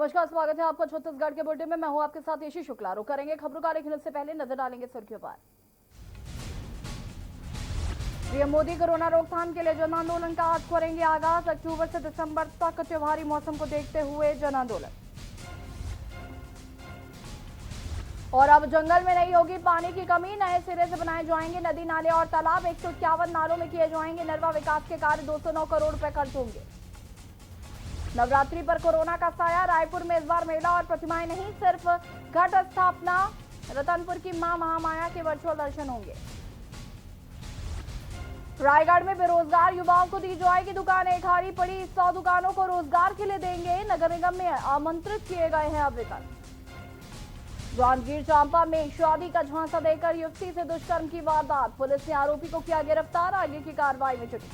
नमस्कार, स्वागत है आपका छत्तीसगढ़ के बुलेटिन में। मैं हूं आपके साथ यशी शुक्ला। रुक करेंगे खबरों का, लेकिन उससे पहले नजर डालेंगे सुर्खियों पर। पीएम मोदी कोरोना रोकथाम के लिए जन आंदोलन का आज करेंगे आगाज। अक्टूबर से दिसंबर तक त्योहारी मौसम को देखते हुए जन आंदोलन। और अब जंगल में नहीं होगी पानी की कमी, नए सिरे से बनाए जाएंगे नदी नाले और तालाब। 151 नालों में किए जाएंगे नरवा विकास के कार्य। 209 करोड़ रुपए खर्च होंगे। नवरात्रि पर कोरोना का साया, रायपुर में इस बार मेला और प्रतिमाएं नहीं, सिर्फ घट स्थापना। रतनपुर की मां महामाया के वर्चुअल दर्शन होंगे। रायगढ़ में बेरोजगार युवाओं को दी जाएगी दुकानें, खाली पड़ी 100 दुकानों को रोजगार के लिए देंगे। नगर निगम में आमंत्रित किए गए हैं आवेदन। जांजगीर चांपा में शादी का झांसा देकर युवती से दुष्कर्म की वारदात, पुलिस ने आरोपी को किया गिरफ्तार, आगे की कार्रवाई में जुटी।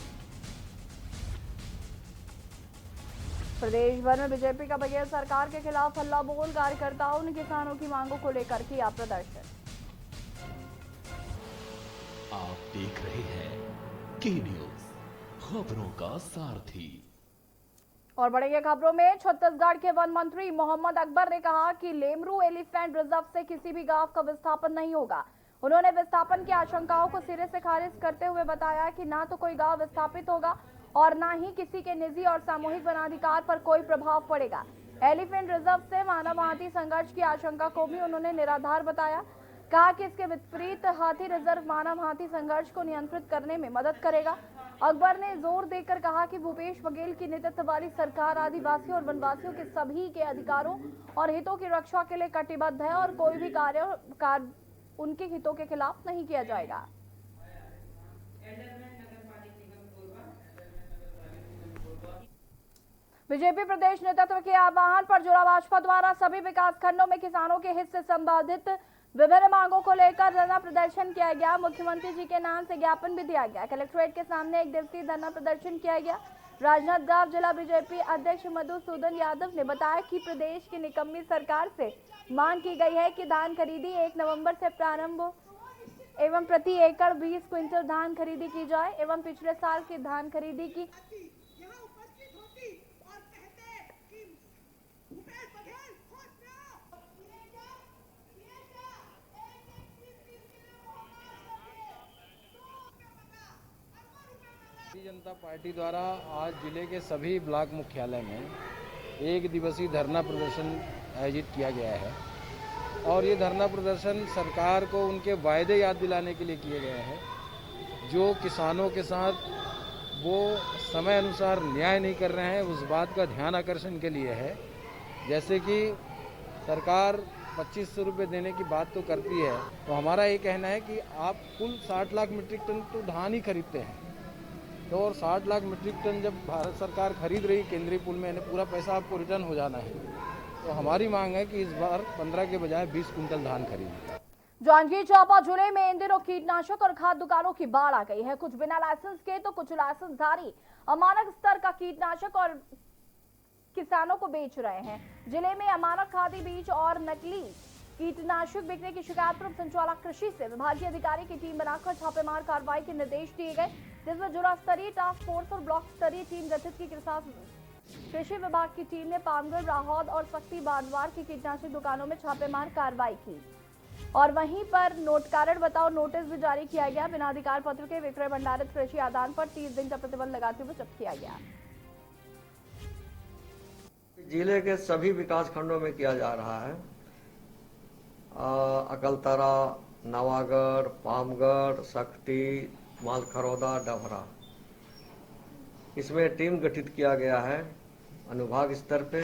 प्रदेश भर में बीजेपी का बगैर सरकार के खिलाफ हल्ला बोल, कार्यकर्ताओं ने किसानों की मांगों को लेकर किया प्रदर्शन। आप देख रहे हैं के न्यूज, खबरों का सारथी। और बढ़ेंगे खबरों में। छत्तीसगढ़ के वन मंत्री मोहम्मद अकबर ने कहा कि लेमरू एलिफेंट रिजर्व से किसी भी गांव का विस्थापन नहीं होगा। उन्होंने विस्थापन की आशंकाओं को सिरे से खारिज करते हुए बताया कि ना तो कोई गांव विस्थापित होगा और ना ही किसी के निजी और सामूहिक वनाधिकार पर कोई प्रभाव पड़ेगा। एलिफेंट रिजर्व से मानव हाथी संघर्ष की आशंका को भी उन्होंने निराधार बताया। कहा कि इसके विपरीत हाथी रिजर्व मानव हाथी संघर्ष को नियंत्रित करने में मदद करेगा। अकबर ने जोर देकर कहा कि भूपेश बघेल की नेतृत्व वाली सरकार आदिवासियों और वनवासियों के सभी के अधिकारों और हितों की रक्षा के लिए कटिबद्ध है और कोई भी कार्य उनके हितों के खिलाफ नहीं किया जाएगा। बीजेपी प्रदेश नेतृत्व के आह्वान पर जिला भाजपा द्वारा सभी विकास खंडों में किसानों के हित से संबंधित विभिन्न मांगों को लेकर धरना प्रदर्शन किया गया। मुख्यमंत्री जी के नाम से ज्ञापन भी दिया गया। कलेक्ट्रेट के सामने एक दिवसीय धरना प्रदर्शन किया गया। राजनांदगांव जिला बीजेपी अध्यक्ष मधुसूदन यादव ने बताया कि प्रदेश की निकम्मी सरकार से मांग की गई है कि धान खरीदी 1 नवंबर से प्रारंभ एवं प्रति एकड़ 20 क्विंटल धान खरीदी की जाए एवं पिछले साल की धान खरीदी की भारतीय जनता पार्टी द्वारा आज जिले के सभी ब्लॉक मुख्यालय में एक दिवसीय धरना प्रदर्शन आयोजित किया गया है और ये धरना प्रदर्शन सरकार को उनके वायदे याद दिलाने के लिए किए गए हैं। जो किसानों के साथ वो समय अनुसार न्याय नहीं कर रहे हैं, उस बात का ध्यान आकर्षण के लिए है। जैसे कि सरकार 2500 रुपये देने की बात तो करती है, तो हमारा ये कहना है कि आप कुल 60 लाख मीट्रिक टन तो धान ही खरीदते हैं, तो और 60 लाख मीट्रिक टन जब भारत सरकार खरीद रही केंद्रीय पूल में, पूरा पैसा आपको रिटर्न हो जाना है। तो हमारी मांग है कि इस बार 15 के बजाय 20 कुंटल धान खरीदें। जांजगीर चांपा जिले में इन दिनों कीटनाशक और खाद दुकानों की बाढ़ आ गई है। कुछ बिना लाइसेंस के तो कुछ लाइसेंसधारी अमानक स्तर का कीटनाशक और किसानों को बेच रहे हैं। जिले में अमानक खादी बीज और नकली कीटनाशक बिकने की शिकायत पर संचालक कृषि से विभागीय अधिकारी की टीम बनाकर छापेमार कार्रवाई के निर्देश दिए गए, जिसमें जिला स्तरीय टास्क फोर्स और ब्लॉक स्तरीय टीम गठित की। कृषि विभाग की टीम ने पामगढ़, राहौद और सक्ती बांधवार की कीटनाशक दुकानों में छापेमार कार्रवाई की और वहीं पर कारण बताओ नोटिस भी जारी किया गया। बिना अधिकार पत्र के विक्रय भंडारित कृषि आदान पर 30 दिन का प्रतिबंध लगाते हुए जब्त किया गया। जिले के सभी विकास खंडों में किया जा रहा है। अकलतरा, नवागढ़, पामगढ़, सक्ती, मालखरौदा, डभरा, इसमें टीम गठित किया गया है अनुभाग स्तर पे,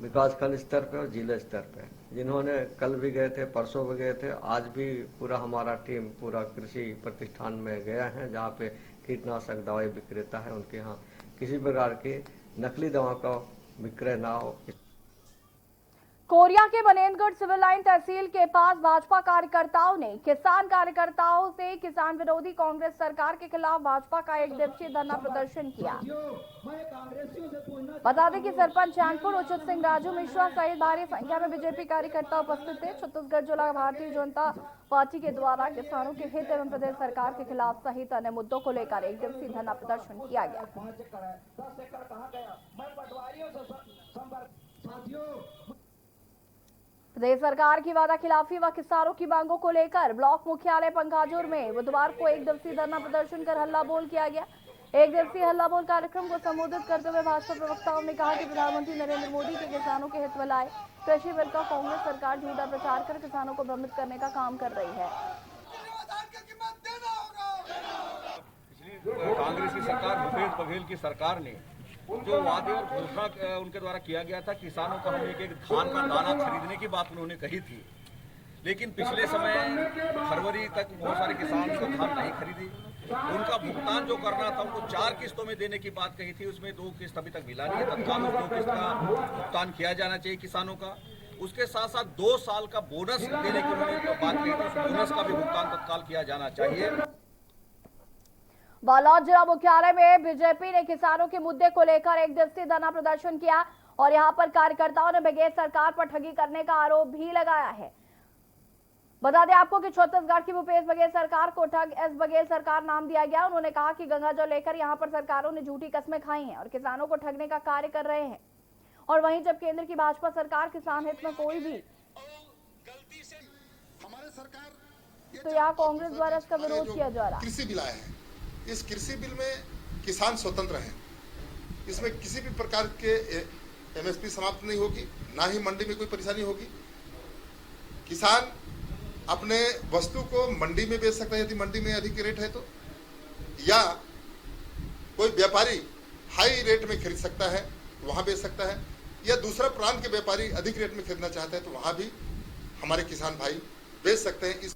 विकासखंड स्तर पे और जिले स्तर पे, जिन्होंने कल भी गए थे, परसों भी गए थे, आज भी पूरा हमारा टीम पूरा कृषि प्रतिष्ठान में गया है, जहाँ पे कीटनाशक दवाई विक्रेता है, उनके यहाँ किसी प्रकार की नकली दवा का विक्रय ना हो। कोरिया के बनेनगढ़ सिविल लाइन तहसील के पास भाजपा कार्यकर्ताओं ने किसान कार्यकर्ताओं से किसान विरोधी कांग्रेस सरकार के खिलाफ भाजपा का एक दिवसीय धरना प्रदर्शन किया। बता दें कि सरपंच चैनपुर उचित सिंह, राजू मिश्रा सहित भारी संख्या में बीजेपी कार्यकर्ता उपस्थित थे। छत्तीसगढ़ जिला भारतीय जनता पार्टी के द्वारा किसानों के हित एवं प्रदेश सरकार के खिलाफ सहित अन्य मुद्दों को लेकर एक दिवसीय धरना प्रदर्शन किया गया। प्रदेश सरकार की वादा खिलाफी व किसानों की मांगों को लेकर ब्लॉक मुख्यालय पंखाजोर में बुधवार को एक दिवसीय धरना प्रदर्शन कर हल्ला बोल किया गया। एक दिवसीय हल्ला बोल कार्यक्रम को संबोधित करते हुए भाजपा प्रवक्ताओं ने कहा कि प्रधानमंत्री नरेंद्र मोदी के किसानों के हित में लाए कृषि बिल का कांग्रेस सरकार झूठा प्रचार कर किसानों को भ्रमित करने का काम कर रही है। कांग्रेस की सरकार, भूपेश बघेल की सरकार ने जो वादे और घोषणा उनके द्वारा किया गया था, किसानों को हम एक धान का दाना खरीदने की बात उन्होंने कही थी, लेकिन पिछले समय फरवरी तक बहुत सारे किसान को धान नहीं खरीदी। उनका भुगतान जो करना था उनको 4 किस्तों में देने की बात कही थी, उसमें 2 किस्त अभी तक मिला नहीं है। तत्काल 2 किस्त का भुगतान किया जाना चाहिए किसानों का। उसके साथ साथ 2 साल का बोनस देने की उन्होंने बात कही थी, उस बोनस का भी भुगतान तत्काल किया जाना चाहिए। बालोद जिला मुख्यालय में बीजेपी ने किसानों के मुद्दे को लेकर एक दिवसीय धरना प्रदर्शन किया और यहां पर कार्यकर्ताओं ने बघेल सरकार पर ठगी करने का आरोप भी लगाया है। बता दें आपको कि छत्तीसगढ़ की भूपेश बघेल सरकार को ठग एस बघेल सरकार नाम दिया गया। उन्होंने कहा कि गंगा जल लेकर यहां पर सरकारों ने झूठी कस्में खाई हैं और किसानों को ठगने का कार्य कर रहे हैं। और वहीं जब केंद्र की भाजपा सरकार किसान हित में कोई भी तो यहाँ कांग्रेस द्वारा इसका विरोध किया जा रहा है। कृषि बिल आया है, इस कृषि बिल में किसान स्वतंत्र हैं। इसमें किसी भी प्रकार के एमएसपी समाप्त नहीं होगी, ना ही मंडी में कोई परेशानी होगी। किसान अपने वस्तु को मंडी में बेच सकता है यदि मंडी में अधिक रेट है तो, या कोई व्यापारी हाई रेट में खरीद सकता है वहां बेच सकता है, या दूसरा प्रांत के व्यापारी अधिक रेट में खरीदना चाहता है तो वहां भी हमारे किसान भाई बेच सकते हैं।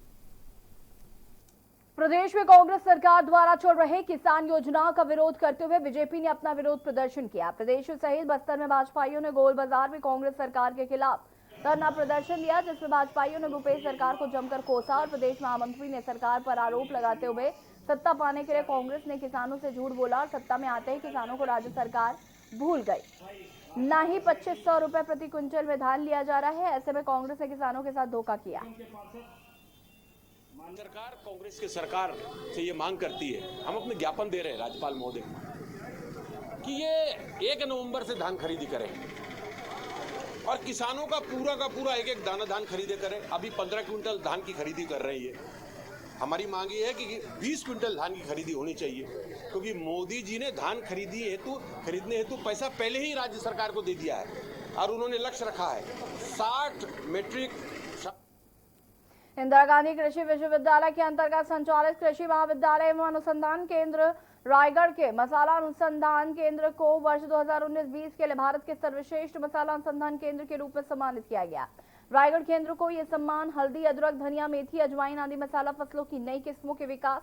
प्रदेश में कांग्रेस सरकार द्वारा चल रहे किसान योजनाओं का विरोध करते हुए बीजेपी ने अपना विरोध प्रदर्शन किया। प्रदेश सहित बस्तर में भाजपाइयों ने गोल बाजार में कांग्रेस सरकार के खिलाफ धरना प्रदर्शन दिया, जिसमें भाजपाइयों ने भूपेश सरकार को जमकर कोसा और प्रदेश महामंत्री ने सरकार पर आरोप लगाते हुए सत्ता पाने के लिए कांग्रेस ने किसानों से झूठ बोला और सत्ता में आते ही किसानों को राज्य सरकार भूल गई। न ही 2500 रुपए प्रति क्विंटल में धान लिया जा रहा है। ऐसे में कांग्रेस ने किसानों के साथ धोखा किया। सरकार कांग्रेस की सरकार से ये मांग करती है, हम अपने ज्ञापन दे रहे हैं राज्यपाल महोदय कि ये 1 नवंबर से धान खरीदी करें और किसानों का पूरा एक दाना धान खरीदे करें। अभी 15 क्विंटल धान की खरीदी कर रही है। हमारी मांग ये है कि 20 क्विंटल धान की खरीदी होनी चाहिए, क्योंकि मोदी जी ने धान खरीदने हेतु पैसा पहले ही राज्य सरकार को दे दिया है और उन्होंने लक्ष्य रखा है 60 मीट्रिक। इंदिरा गांधी कृषि विश्वविद्यालय के अंतर्गत संचालित कृषि महाविद्यालय एवं अनुसंधान केंद्र रायगढ़ के मसाला अनुसंधान केंद्र को वर्ष 2019-20 के लिए भारत के सर्वश्रेष्ठ मसाला अनुसंधान केंद्र के रूप में सम्मानित किया गया। रायगढ़ केंद्र को यह सम्मान हल्दी, अदरक, धनिया, मेथी, अजवाइन आदि मसाला फसलों की नई किस्मों के विकास,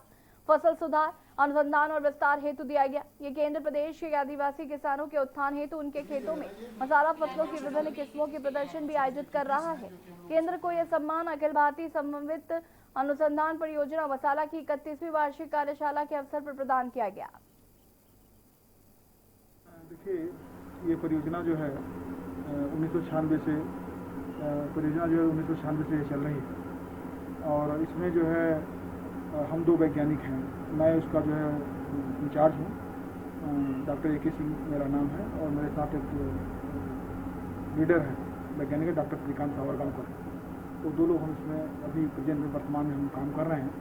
फसल सुधार, अनुसंधान और विस्तार हेतु दिया गया। ये केंद्र प्रदेश के आदिवासी किसानों के उत्थान हेतु उनके खेतों में मसाला फसलों की विभिन्न किस्मों के प्रदर्शन भी आयोजित कर रहा है। केंद्र को यह सम्मान अखिल भारतीय समन्वित अनुसंधान परियोजना मसाला की 31वीं वार्षिक कार्यशाला के अवसर पर प्रदान किया गया। देखिए, ये परियोजना जो है 1996 से चल रही है और इसमें जो है हम 2 वैज्ञानिक हैं। मैं उसका जो है इंचार्ज हूँ, डॉक्टर ए.के. सिंह मेरा नाम है और मेरे साथ एक लीडर है वैज्ञानिक डॉक्टर श्रीकांत सावरगांवकर। तो 2 लोग हम इसमें अभी प्रेजेंट में वर्तमान में हम काम कर रहे हैं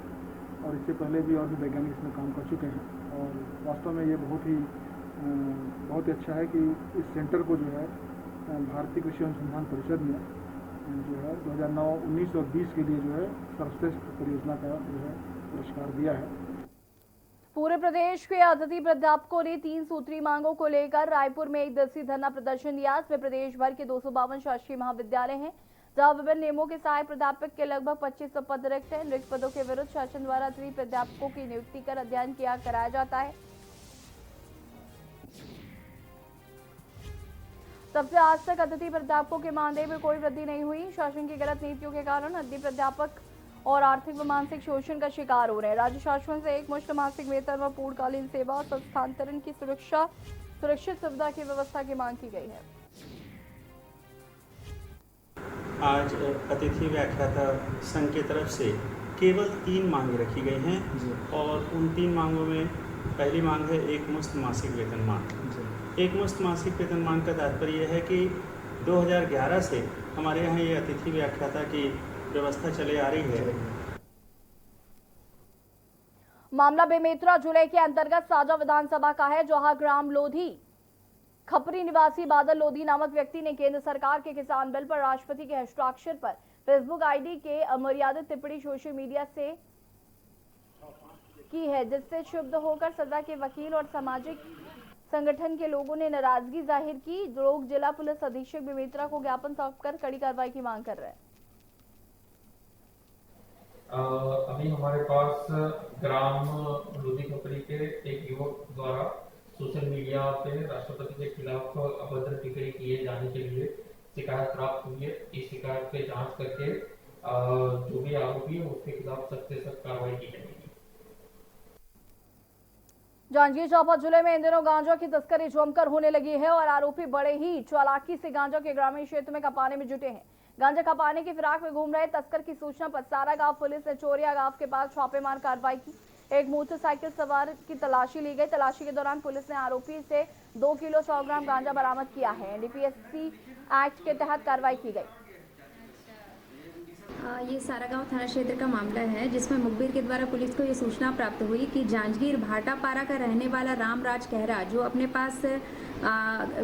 और इससे पहले भी और भी वैज्ञानिक इसमें काम कर चुके हैं। और वास्तव में ये बहुत ही अच्छा है कि इस सेंटर को जो है भारतीय कृषि अनुसंधान परिषद में जो है 2009, 19 और 20 के लिए जो है सर्वश्रेष्ठ परियोजना का जो है पुरस्कार दिया है। पूरे प्रदेश के अतिथि प्राध्यापकों ने 3 सूत्री मांगों को लेकर रायपुर में एक दिवसीय धरना प्रदर्शन दिया। इसमें प्रदेश भर के 252 शासकीय महाविद्यालय हैं, जहां विभिन्न नियमों के सहायक प्राध्यापक के लगभग 2500 पद रिक्त हैं। रिक्त पदों के विरुद्ध शासन द्वारा अतिथि प्राध्यापकों की नियुक्ति कर अध्ययन कराया जाता है। तब से आज तक अतिथि प्राध्यापकों के मानदेय में कोई वृद्धि नहीं हुई। शासन की गलत नीतियों के कारण अतिथि प्राध्यापक और आर्थिक व मानसिक शोषण का शिकार हो रहे हैं। राज्य शासन से एकमुश्त मासिक वेतन व पूर्णकालीन सेवा और स्थानांतरण की सुरक्षित सुविधा की व्यवस्था की मांग की गई है। आज अतिथि व्याख्याता संघ की तरफ से केवल 3 मांगें रखी गई हैं और उन 3 मांगों में पहली मांग है एकमुश्त मासिक वेतनमान। एकमुश्त मासिक वेतनमान का तात्पर्य है कि 2011 से हमारे यहाँ ये अतिथि व्याख्याता की व्यवस्था चले आ रही है। मामला बेमेतरा जिले के अंतर्गत साजा विधानसभा का है, जहां ग्राम लोधी खपरी निवासी बादल लोधी नामक व्यक्ति ने केंद्र सरकार के किसान बिल पर राष्ट्रपति के हस्ताक्षर पर फेसबुक आईडी के अमर्यादित टिप्पणी सोशल मीडिया से की है, जिससे क्षुब्ध होकर सजा के वकील और सामाजिक संगठन के लोगों ने नाराजगी जाहिर की। लोग जिला पुलिस अधीक्षक बेमेतरा को ज्ञापन सौंपकर कड़ी कार्रवाई की मांग कर रहे हैं। अभी हमारे पास ग्राम लोधी खपरी के एक युवक द्वारा सोशल मीडिया पे राष्ट्रपति के खिलाफ अभद्र टिप्पणी किए जाने के लिए शिकायत प्राप्त हुई है। इस शिकायत पे जांच करके जो भी आरोपी है उसके खिलाफ सख्त से सख्त कार्रवाई की जाएगी। जांजगीर चांपा जिले में इन दिनों गांजा की तस्करी जमकर होने लगी है और आरोपी बड़े ही चालाकी से गांजा के ग्रामीण क्षेत्र में खपाने में जुटे हैं। गांजा खपाने की फिराक में घूम रहे तस्कर की सूचना पर सारा गांव पुलिस ने चोरिया गांव के पास छापेमार कार्रवाई की। एक मोटरसाइकिल सवार की तलाशी ली गई। तलाशी के दौरान पुलिस ने आरोपी से 2 किलो 100 ग्राम गांजा बरामद किया है। एनडीपीएस एक्ट के तहत कार्रवाई की गई। ये सारागांव थाना क्षेत्र का मामला है, जिसमें मुखबिर के द्वारा पुलिस को ये सूचना प्राप्त हुई कि जांजगीर भाटापारा का रहने वाला रामराज कहरा, जो अपने पास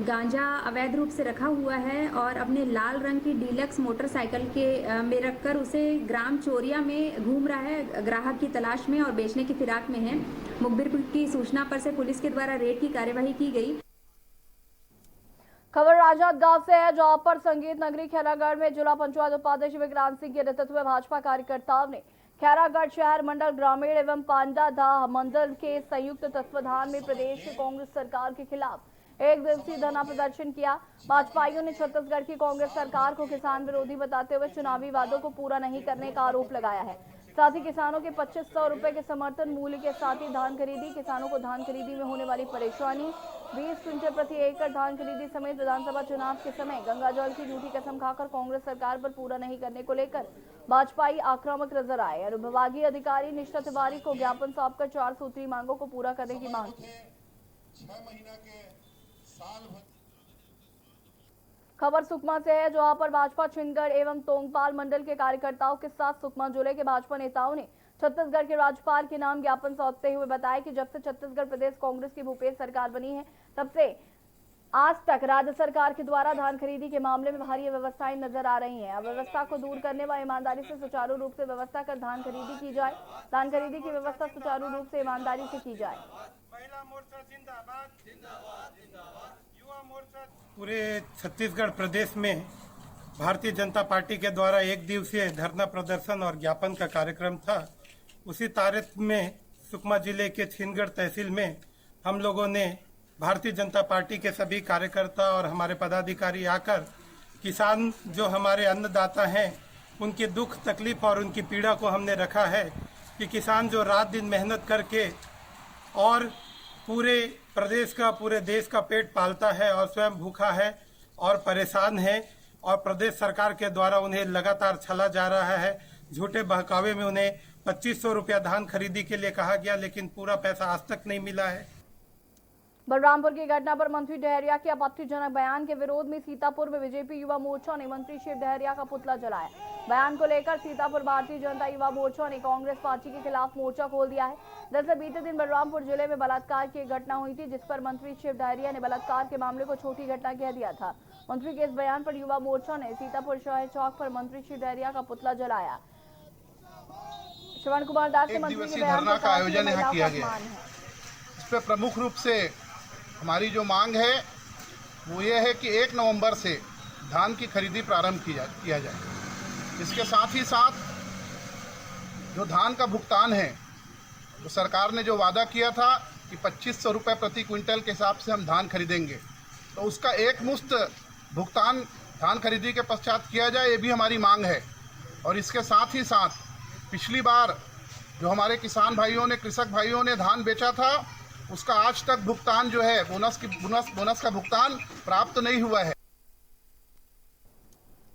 गांजा अवैध रूप से रखा हुआ है और अपने लाल रंग की डीलक्स मोटरसाइकिल के में रखकर उसे ग्राम चोरिया में घूम रहा है ग्राहक की तलाश में और बेचने की फिराक में है। मुखबिर की सूचना पर से पुलिस के द्वारा रेड की कार्यवाही की गई। खबर राजात गांव से है, जहां पर संगीत नगरी खैरागढ़ में जिला पंचायत उपाध्यक्ष विक्रांत सिंह के नेतृत्व में भाजपा कार्यकर्ताओं ने खैरागढ़ शहर मंडल ग्रामीण एवं पांडादाह मंडल के संयुक्त तत्वाधान में प्रदेश कांग्रेस सरकार के खिलाफ एक दिवसीय धरना प्रदर्शन किया। भाजपाइयों ने छत्तीसगढ़ की कांग्रेस सरकार को किसान विरोधी बताते हुए चुनावी वादों को पूरा नहीं करने का आरोप लगाया है। साथ ही किसानों के 2500 रुपए के समर्थन मूल्य के साथ ही धान खरीदी, किसानों को धान खरीदी में होने वाली परेशानी, 20 क्विंटल प्रति एकड़ धान खरीदी समेत विधानसभा चुनाव के समय गंगाजल की झूठी कसम खाकर कांग्रेस सरकार पर पूरा नहीं करने को लेकर भाजपाई आक्रामक नजर आए। अनुविभागीय अधिकारी निष्ठा तिवारी को ज्ञापन सौंपकर 4 सूत्री मांगों को पूरा करने की मांग की। खबर सुकमा से है, जहां पर भाजपा छिंदगढ़ एवं तोंगपाल मंडल के कार्यकर्ताओं के साथ सुकमा जिले के भाजपा नेताओं ने छत्तीसगढ़ के राज्यपाल के नाम ज्ञापन सौंपते हुए बताया कि जब से छत्तीसगढ़ प्रदेश कांग्रेस की भूपेश सरकार बनी है, तब से आज तक राज्य सरकार के द्वारा धान खरीदी के मामले में भारी व्यवस्थाएं नजर आ रही हैं। अव्यवस्था को दूर करने व ईमानदारी से सुचारू रूप से व्यवस्था कर धान खरीदी की जाए। धान खरीदी की व्यवस्था सुचारू रूप से ईमानदारी से की जाए। पूरे छत्तीसगढ़ प्रदेश में भारतीय जनता पार्टी के द्वारा एक दिवसीय धरना प्रदर्शन और ज्ञापन का कार्यक्रम था। उसी तारीख में सुकमा जिले के छिंदगढ़ तहसील में हम लोगों ने भारतीय जनता पार्टी के सभी कार्यकर्ता और हमारे पदाधिकारी आकर किसान जो हमारे अन्नदाता हैं उनके दुख तकलीफ और उनकी पीड़ा को हमने रखा है कि किसान जो रात दिन मेहनत करके और पूरे प्रदेश का पूरे देश का पेट पालता है और स्वयं भूखा है और परेशान है और प्रदेश सरकार के द्वारा उन्हें लगातार छला जा रहा है। झूठे बहकावे में उन्हें 2500 रुपया धान खरीदी के लिए कहा गया, लेकिन पूरा पैसा आज तक नहीं मिला है। बलरामपुर की घटना पर मंत्री डहरिया के आपत्तिजनक बयान के विरोध में सीतापुर में बीजेपी युवा मोर्चा ने मंत्री शिव डहरिया का पुतला जलाया। बयान को लेकर सीतापुर भारतीय जनता युवा मोर्चा ने कांग्रेस पार्टी के खिलाफ मोर्चा खोल दिया है। दरअसल बीते दिन बलरामपुर जिले में बलात्कार की एक घटना हुई थी, जिस पर मंत्री शिव डहरिया ने बलात्कार के मामले को छोटी घटना कह दिया था। मंत्री के इस बयान पर युवा मोर्चा ने सीतापुर शहर चौक पर मंत्री शिव डहरिया का पुतला जलाया। श्रवण कुमार दास ने मंत्री के बयान का आयोजन यहाँ किया गया। इस पर प्रमुख रूप से हमारी जो मांग है वो ये है कि 1 नवंबर से धान की खरीदी प्रारंभ किया जाए। इसके साथ ही साथ जो धान का भुगतान है, तो सरकार ने जो वादा किया था कि 2500 रुपये प्रति क्विंटल के हिसाब से हम धान खरीदेंगे, तो उसका एक मुश्त भुगतान धान खरीदी के पश्चात किया जाए, ये भी हमारी मांग है। और इसके साथ ही साथ पिछली बार जो हमारे किसान भाइयों ने, कृषक भाइयों ने धान बेचा था, उसका आज तक भुगतान जो है बोनस का भुगतान प्राप्त नहीं हुआ है।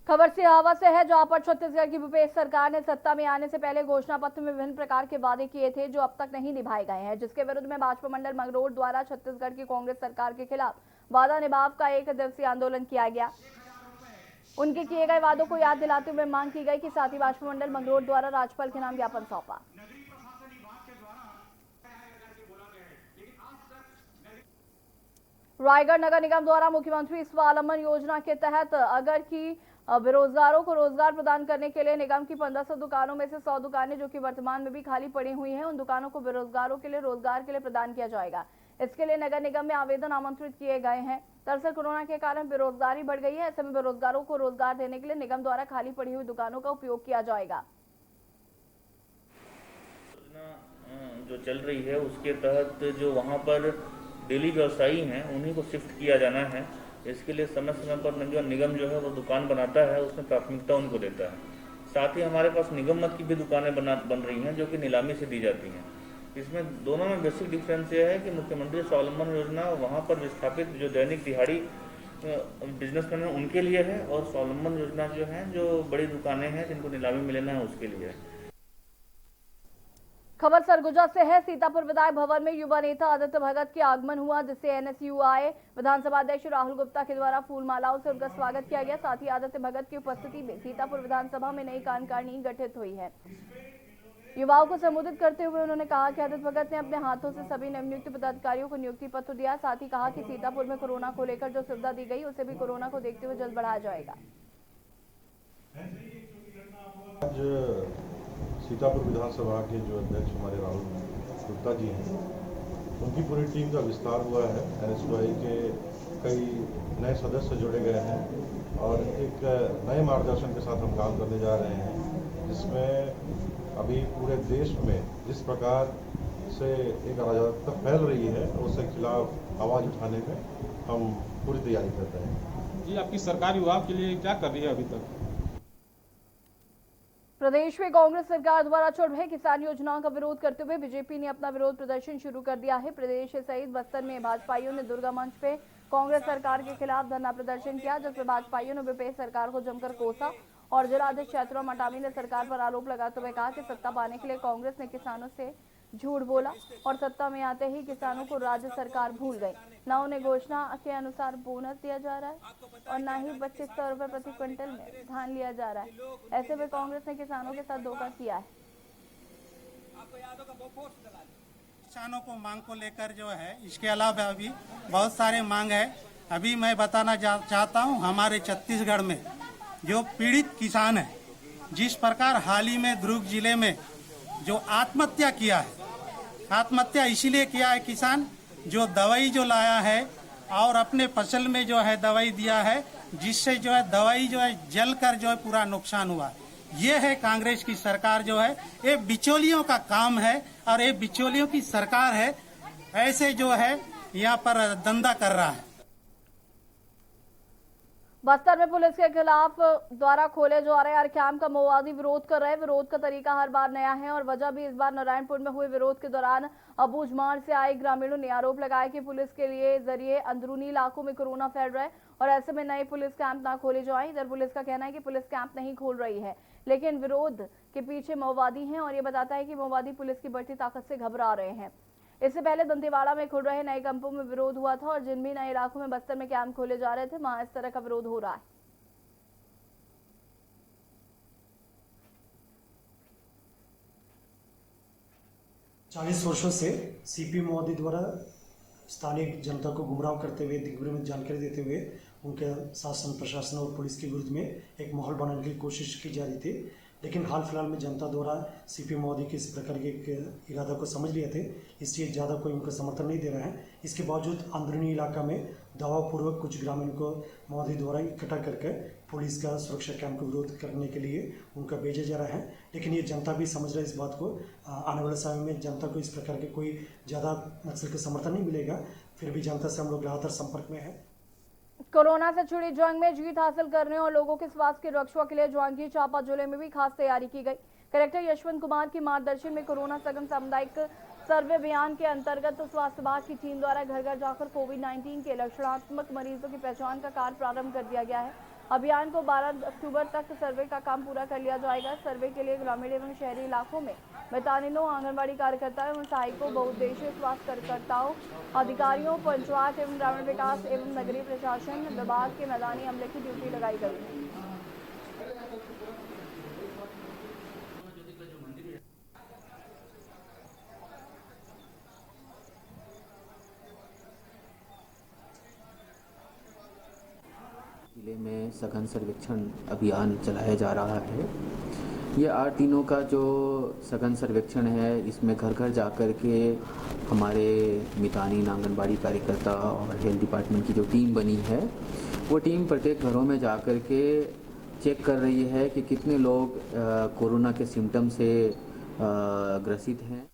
खबर सिहावा से है, जहां पर छत्तीसगढ़ की भूपेश सरकार ने सत्ता में आने से पहले घोषणा पत्र में विभिन्न प्रकार के वादे किए थे, जो अब तक नहीं निभाए गए हैं, जिसके विरुद्ध में भाजपा मंडल मंगरोड़ द्वारा छत्तीसगढ़ की कांग्रेस सरकार के खिलाफ वादा निभाव का एक दिवसीय आंदोलन किया गया। उनके किए गए वादों को याद दिलाते हुए मांग की गई कि साथी भाजपा मंडल मंगरोड़ द्वारा राज्यपाल के नाम ज्ञापन सौंपा। रायगढ़ नगर निगम द्वारा मुख्यमंत्री स्वावलंबन योजना के तहत अगर की बेरोजगारों को रोजगार प्रदान करने के लिए निगम की 1500 दुकानों में से 100 दुकानें जो कि वर्तमान में भी खाली पड़ी हुई हैं, उन दुकानों को बेरोजगारों के लिए रोजगार के लिए प्रदान किया जाएगा। इसके लिए नगर निगम में आवेदन आमंत्रित किए गए हैं। दरअसल कोरोना के कारण बेरोजगारी बढ़ गई है, ऐसे में बेरोजगारों को रोजगार देने के लिए निगम द्वारा खाली पड़ी हुई दुकानों का उपयोग किया जाएगा। जो चल रही है उसके तहत जो वहाँ पर डेली व्यवसायी हैं उन्हीं को शिफ्ट किया जाना है। इसके लिए समय समय पर निगम जो है वो दुकान बनाता है, उसमें प्राथमिकता उनको देता है। साथ ही हमारे पास निगम मत की भी दुकानें बन रही हैं जो कि नीलामी से दी जाती हैं। इसमें दोनों में बेसिक डिफरेंस यह है कि मुख्यमंत्री स्वावलंबन योजना वहाँ पर विस्थापित जो दैनिक दिहाड़ी बिजनेसमैन हैं उनके लिए है, और स्वावलंबन योजना जो है जो बड़ी दुकानें हैं जिनको नीलामी में लेना है उसके लिए है। खबर सरगुजा से है। सीतापुर विधायक भवन में युवा नेता आदित्य भगत के आगमन हुआ, जिससे एनएसयूआई विधानसभा अध्यक्ष राहुल गुप्ता के द्वारा फूल मालाओं से उनका स्वागत किया गया। साथ ही आदित्य भगत की उपस्थिति में सीतापुर विधानसभा में नई कार्यकारिणी गठित हुई है। युवाओं को संबोधित करते हुए उन्होंने कहा कि आदित्य भगत ने अपने हाथों से सभी नवनियुक्त पदाधिकारियों को नियुक्ति पत्र दिया। साथ ही कहा कि सीतापुर में कोरोना को लेकर जो सुविधा दी गई उसे भी कोरोना को देखते हुए जल्द बढ़ाया जाएगा। सीतापुर विधानसभा के जो अध्यक्ष हमारे राहुल गुप्ता जी हैं, उनकी पूरी टीम का विस्तार हुआ है। एनएसयूआई के कई नए सदस्य जोड़े गए हैं और एक नए मार्गदर्शन के साथ हम काम करने जा रहे हैं, जिसमें अभी पूरे देश में जिस प्रकार से एक अराजकता फैल रही है उसके खिलाफ आवाज़ उठाने में हम पूरी तैयारी कर रहे हैं। जी, आपकी सरकार युवाओं के लिए क्या कर रही है अभी तक? प्रदेश में कांग्रेस सरकार द्वारा चल रहे किसान योजनाओं का विरोध करते हुए बीजेपी ने अपना विरोध प्रदर्शन शुरू कर दिया है। प्रदेश सहित बस्तर में भाजपाइयों ने दुर्गा मंच पे कांग्रेस सरकार के खिलाफ धरना प्रदर्शन किया, जिसमें भाजपाइयों ने विपक्ष सरकार को जमकर कोसा और जिलाध्यक्ष चैतुराम मटामी ने सरकार पर आरोप लगाते हुए कहा कि सत्ता पाने के लिए कांग्रेस ने किसानों से झूठ बोला और सत्ता में आते ही किसानों को राज्य सरकार भूल गई। न उन्हें घोषणा के अनुसार बोनस दिया जा रहा है और न ही 2500 रुपए प्रति क्विंटल में धान लिया जा रहा है। ऐसे में कांग्रेस ने किसानों के साथ धोखा किया है। किसानों को मांग को लेकर जो है, इसके अलावा अभी बहुत सारे मांग है। अभी मैं बताना चाहता हूँ, हमारे छत्तीसगढ़ में जो पीड़ित किसान है, जिस प्रकार हाल ही में दुर्ग जिले में जो आत्महत्या किया है, आत्महत्या इसीलिए किया है किसान जो दवाई जो लाया है और अपने फसल में जो है दवाई दिया है, जिससे जो है दवाई जो है जल कर जो है पूरा नुकसान हुआ। ये है कांग्रेस की सरकार जो है, ये बिचौलियों का काम है और ये बिचौलियों की सरकार है। ऐसे जो है यहाँ पर धंधा कर रहा है। बस्तर में पुलिस के खिलाफ द्वारा खोले जा रहे हर कैंप का माओवादी विरोध कर रहे हैं। विरोध का तरीका हर बार नया है और वजह भी इस बार नारायणपुर में हुए विरोध के दौरान अबूझमाड़ से आए ग्रामीणों ने आरोप लगाया कि पुलिस के लिए जरिए अंदरूनी इलाकों में कोरोना फैल रहा है और ऐसे में नए पुलिस कैंप ना खोले जाएं। इधर पुलिस का कहना है कि पुलिस कैंप नहीं खोल रही है, लेकिन विरोध के पीछे माओवादी हैं और ये बताता है कि माओवादी पुलिस की बढ़ती ताकत से घबरा रहे हैं। इससे पहले दंतेवाड़ा में खुल रहे नए कैंपों में विरोध हुआ था और जिन भी नए इलाकों में बस्तर में कैंप खोले जा रहे थे, वहां इस तरह का विरोध हो रहा है। चालीस वर्षों से सीपी मोदी द्वारा स्थानीय जनता को गुमराह करते हुए, दिग्भ्रम में जानकारी देते हुए उनके शासन प्रशासन और पुलिस के विरुद्ध में एक माहौल बनाने की कोशिश की जा रही थी। लेकिन हाल फिलहाल में जनता द्वारा सीपी मोदी के इस प्रकार के इरादा को समझ लिए थे, इसलिए ज़्यादा कोई उनको समर्थन नहीं दे रहा है। इसके बावजूद अंदरूनी इलाका में दबावपूर्वक कुछ ग्रामीण को मोदी द्वारा इकट्ठा करके पुलिस का सुरक्षा कैंप का विरोध करने के लिए उनका भेजा जा रहा है। लेकिन ये जनता भी समझ रहा है इस बात को। आने वाले समय में जनता को इस प्रकार के कोई ज़्यादा नक्सल का समर्थन नहीं मिलेगा। फिर भी जनता से हम लोग लगातार संपर्क में है। कोरोना से जुड़ी जंग में जीत हासिल करने और लोगों के स्वास्थ्य की रक्षा के लिए जांजगीर चांपा जिले में भी खास तैयारी की गई। कलेक्टर यशवंत कुमार की मार्गदर्शन में कोरोना सघन सामुदायिक सर्वे अभियान के अंतर्गत स्वास्थ्य विभाग की टीम द्वारा घर घर जाकर कोविड-19 के लक्षणात्मक मरीजों की पहचान का कार्य प्रारंभ कर दिया गया है। अभियान को 12 अक्टूबर तक सर्वे का काम पूरा कर लिया जाएगा। सर्वे के लिए ग्रामीण एवं शहरी इलाकों में मितानिनों, आंगनबाड़ी कार्यकर्ताओं एवं सहायकों, बहुउद्देशीय स्वास्थ्य कार्यकर्ताओं, अधिकारियों, पंचायत एवं ग्रामीण विकास एवं नगरीय प्रशासन विभाग के मैदानी अमले की ड्यूटी लगाई गई है। में सघन सर्वेक्षण अभियान चलाया जा रहा है। ये 8 दिनों का जो सघन सर्वेक्षण है, इसमें घर घर जाकर के हमारे मितानिन, आंगनबाड़ी कार्यकर्ता और हेल्थ डिपार्टमेंट की जो टीम बनी है, वो टीम प्रत्येक घरों में जाकर के चेक कर रही है कि कितने लोग कोरोना के सिम्टम से ग्रसित हैं।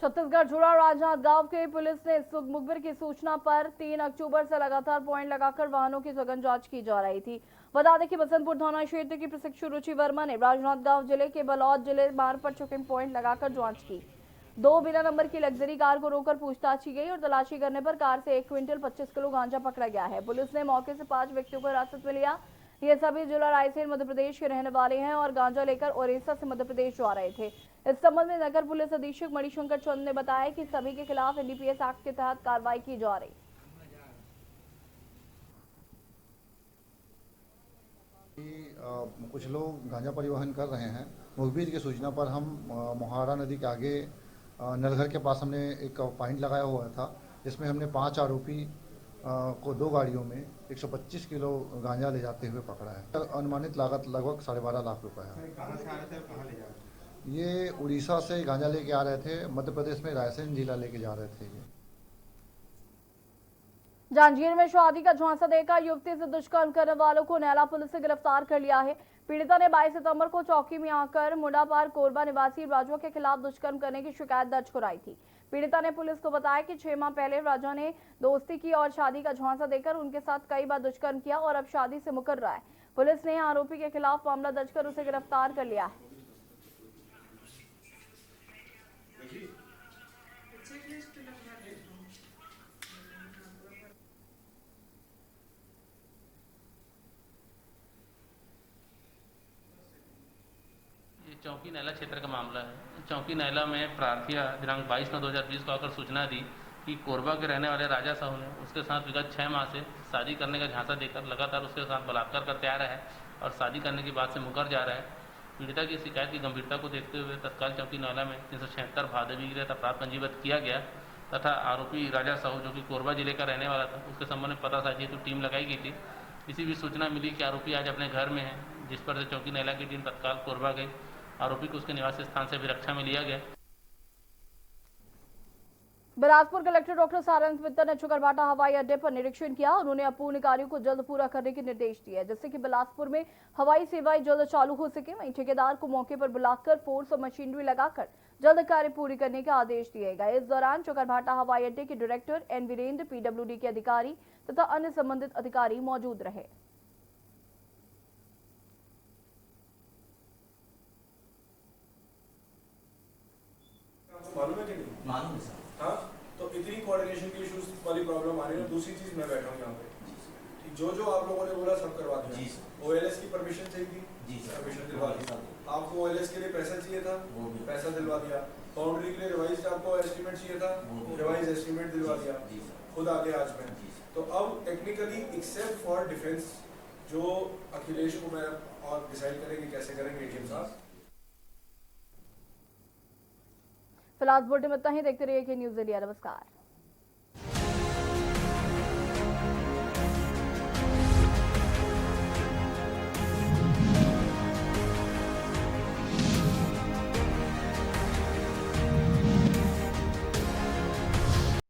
छत्तीसगढ़ जुड़ा राजनांदगांव के पुलिस ने मुखबिर की सूचना पर 3 अक्टूबर से लगातार पॉइंट लगाकर वाहनों की सघन जांच की जा रही थी। बता दें कि बसंतपुर थाना क्षेत्र की प्रशिक्षु रुचि वर्मा ने राजनांदगांव जिले के बलौद जिले मार्ग पर चेकिंग पॉइंट लगाकर जांच की। 2 बिना नंबर की लग्जरी कार को रोककर पूछताछ की गई और तलाशी करने पर कार से 1 क्विंटल 25 किलो गांजा पकड़ा गया है। पुलिस ने मौके से 5 व्यक्तियों को हिरासत में लिया। ये सभी जिला रायसेन मध्य प्रदेश के रहने वाले हैं और गांजा लेकर ओडिशा से मध्य प्रदेश जा रहे थे। इस संबंध में नगर पुलिस अधीक्षक मणिशंकर चंद ने बताया कि सभी के खिलाफ एनडीपीएस एक्ट के तहत कार्रवाई की जा रही। कुछ लोग गांजा परिवहन कर रहे हैं। मुखबिर की सूचना पर हम मोहारा नदी के आगे नलघर के पास हमने एक पॉइंट लगाया हुआ था, जिसमें हमने 5 आरोपी को 2 गाड़ियों में 125 किलो गांजा ले जाते हुए पकड़ा है। अनुमानित लागत लगभग 12.5 लाख रुपए है। कहाँ से आ रहे थे और कहाँ ले जा रहे थे? ये उड़ीसा से गांजा लेके आ रहे थे, मध्य प्रदेश में रायसेन जिला लेके जा रहे थे। जांजगीर में शादी का झांसा देकर युवती से दुष्कर्म करने वालों को नैला पुलिस ने गिरफ्तार कर लिया है। पीड़िता ने 22 सितंबर को चौकी में आकर मुंडापार कोरबा निवासी राजू के खिलाफ दुष्कर्म करने की शिकायत दर्ज कराई थी। पीड़िता ने पुलिस को बताया कि 6 माह पहले राजा ने दोस्ती की और शादी का झांसा देकर उनके साथ कई बार दुष्कर्म किया और अब शादी से मुकर रहा है। पुलिस ने आरोपी के खिलाफ मामला दर्ज कर उसे गिरफ्तार कर लिया है। चौकी नैला क्षेत्र का मामला है। चौकी नैला में प्रार्थी दिनांक 22/9/2020 को आकर सूचना दी कि कोरबा के रहने वाले राजा साहू ने उसके साथ विगत 6 माह से शादी करने का झांसा देकर लगातार उसके साथ बलात्कार करते आ रहा है और शादी करने की बात से मुकर जा रहा है। पीड़िता की शिकायत की गंभीरता को देखते हुए तत्काल चौकी नैला में 376 भादवी के अपराध पंजीबद्ध किया गया तथा आरोपी राजा साहू, जो कि कोरबा जिले का रहने वाला था, उसके संबंध में पतासाजी हेतु टीम लगाई गई थी। इसी भी सूचना मिली कि आरोपी आज अपने घर में है, जिस पर से चौकी नैला की टीम तत्काल कोरबा गई। आरोपी को उसके निवासी स्थान से भी रक्षा में लिया गया। बिलासपुर कलेक्टर डॉक्टर सारंग मित्तल ने चुकरभाटा हवाई अड्डे पर निरीक्षण किया। उन्होंने अपूर्ण कार्यों को जल्द पूरा करने के निर्देश दिए, जिससे कि बिलासपुर में हवाई सेवाएं जल्द चालू हो सके। वहीं ठेकेदार को मौके पर बुलाकर फोर्स और मशीनरी लगाकर जल्द कार्य पूरी करने के आदेश दिए गए। इस दौरान चुकरभाटा हवाई अड्डे के डायरेक्टर एन वीरेंद्र, पीडब्ल्यूडी के अधिकारी तथा अन्य संबंधित अधिकारी मौजूद रहे। मालूम है कि नहीं? मालूम है सर। हाँ, तो इतनी कोऑर्डिनेशन की इश्यूज वाली प्रॉब्लम आ रही है। दूसरी चीज मैं बैठा हूँ यहाँ पे, जो आप लोगों ने बोला सब करवा दिया। ओएलएस की परमिशन चाहिए थी, परमिशन दिलवा दी। आपको ओएलएस के लिए पैसा चाहिए था, पैसा दिलवा दिया। बाउंड्री के लिए रिवाइज आपको एस्टिमेट चाहिए था, रिवाइज एस्टिमेट दिलवा दिया। खुद आगे आज में तो अब टेक्निकली एक्सेप्ट फॉर डिफेंस जो अखिलेश को मैं और डिसाइड करेंगे कैसे करेंगे एटीएम साहब। फिलहाल बुलेटिन में इतना ही। देखते रहिए कि न्यूज़ इंडिया। नमस्कार।